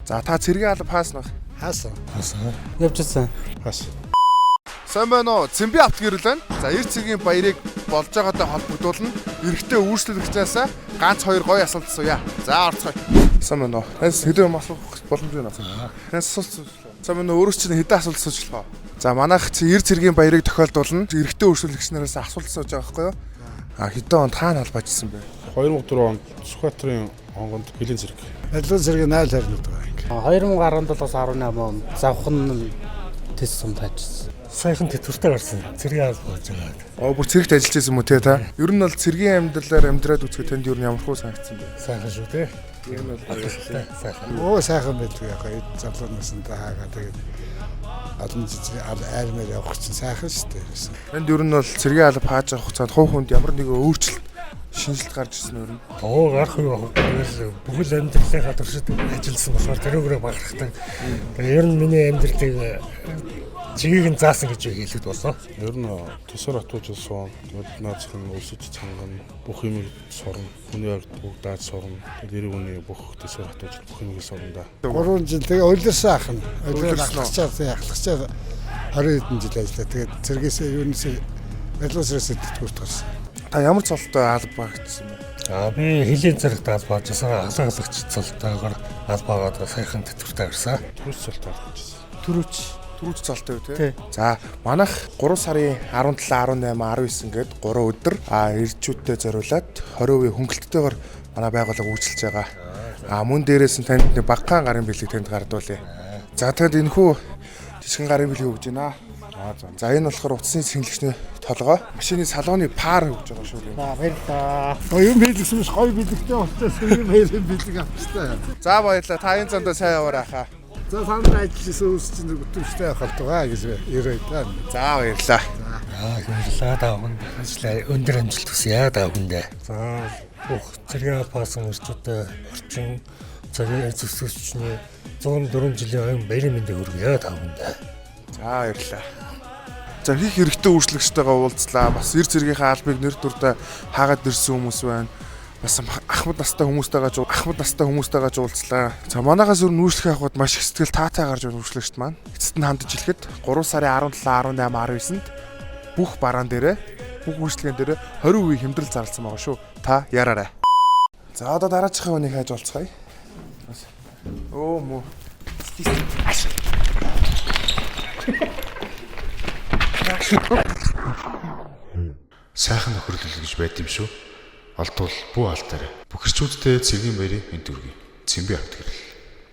За та цэргийн алба хаасан уу? Хаасан. Явчихсан. Хас. Сайн байна уу? Цэмби авт гэрэл байна. За эрт цэгийн баярыг болж байгаатай холбогдуулна. Эрэгтэй үйлчлүүлэгчнээс ганц 2 гоё асуулт асууя. За орцгоё. Сайн байна уу? Танаас хэдэн юм асуух боломж байна уу? Танаас асуулт. Сайн байна уу? Өөрөө чинь хэдэн асуулт асууж болох вэ? За манайх чи эрт цэгийн баярыг тохиолдуулна. Эрэгтэй үйлчлүүлэгчнээс асуулт асууж байгаа байхгүй юу? А хэдэн онд хаана албажсэн бэ? 2004 онд Сүхбаатарын хонгонд Хилийн зэрэг. Аливаа зэрэг 0 харнууд байгаа. 2017-оос 18 он завхан тест сум таажсан. Сайхан тэтгэвртэй гарсан. Цэргийн алба болж байгаа. Бүр цэрэгт ажиллаж байсан юм уу те та? Ер нь бол цэргийн амьдралаар амьдраад үзэхэд танд ер нь ямар хөө санагдсан бэ? Сайхан шүү дээ. Ер нь бол Сайхан. Оо сайхан байдаг яг хэд залуунаас нь таагаа тэгээд олон жижиг айлмаар явах чинь сайхан шүү дээ. Энд ер нь бол цэргийн алба хааж авах хугацаанд хувь хүнд ямар нэгэн өөрчлөлт шинжилт гарч ирсэн үү? Оо гарах юу бүхэл амьдралынхаа туршид ажилласан болохоор тэрүүгээрээ баграхтай. Тэгээ ер нь миний амьдралыг чигийг нь заасан гэж хэлэхэд болсон. Ер нь тусаар хатууж суун. Тэгээд наацхан өлсөж цангана. Бүх юмыг сурна. Хүний ард бүгд дааж сурна. Тэгээд хүний бүх тусаар хатууж бүх юмыг сурна да. 3 жил тэгээ ойлсон ах нь. Ахлагчаа 20 хэдэн жил ажиллаа. Тэгээд цэргээс юунаас аливаасаас тэтгэврт гарсан. Та ямар цолтой алба багтсан бэ? Би Хилийн зэрэгт алба ажилласан. Халагч цолтойгоор албаагаад сайхан тэтгэвртэй гарсан. Төрс цолтой гарсан. Түрүүч цолтой үү те? За манайх 3 сарын 17, 18, 19 гээд 3 өдөр ирчүүдтэй зориулаад 20% хөнгөлөлтөөр манай байгууллага үйлчилж байгаа. Мөн дээрээс нь танд нэг багахан гарын бэлэг танд гардуулъя. За тэгэд энэхүү жижигэн гарын бэлэг өгж байна. За энэ болохоор утасны цэнгэлэгчний толгой. Машины салооны пар өгж байгаа шүү дээ. Баярлалаа. Гоё юм бэлгсэн биш гоё бэлгтэй болчихсон сэргийн баярын бэлэг авчихсан. За баярлалаа. Та энэ зондоо сайн яваарай хаа. За сандраа ажилласан үс чинь өтөвчтэй авах байгаа гэж ярив та. За баярлалаа. Баярлалаа даавнд. Ажлаа өндөр амжилт хүсье даавндаа. За бүх цэргийн албаасан ирчүүдэд орчин цагийн зөвсгөгчний 104 жилийн баярын мэндийг хүргье даавндаа. За баярлалаа. За хийх хэрэгтэй үйлчлэгчтэйгээ уулзлаа. Бас эр цэргийнхаа албыг нэр дүрдээ хаагаад ирсэн хүмүүс байна. Бас ахмад настай хүмүүстэйгээ уулзлаа. За манайхаас өөр нүүрслэх авахд маш их сэтгэл таатай гарч байгаа үйлчлэгчт маань. Эцэст нь хандж хэлэхэд 3 сарын 17, 18, 19-нд бүх бараан дээрээ бүх үйлчлэгэн дээрээ 20% хэмдрэл зарласан байгаа шүү. Та яраарай. За одоо дараачихын үнийг хайж олцгаая. Оо муу. Сайхан нөхөрлөл гэж байд юм шүү. Олдвол бүү алтаарай. Бүх хэрчүүдтэй цэргийн баярын энд үргэе. Цэмби авт гэрэл.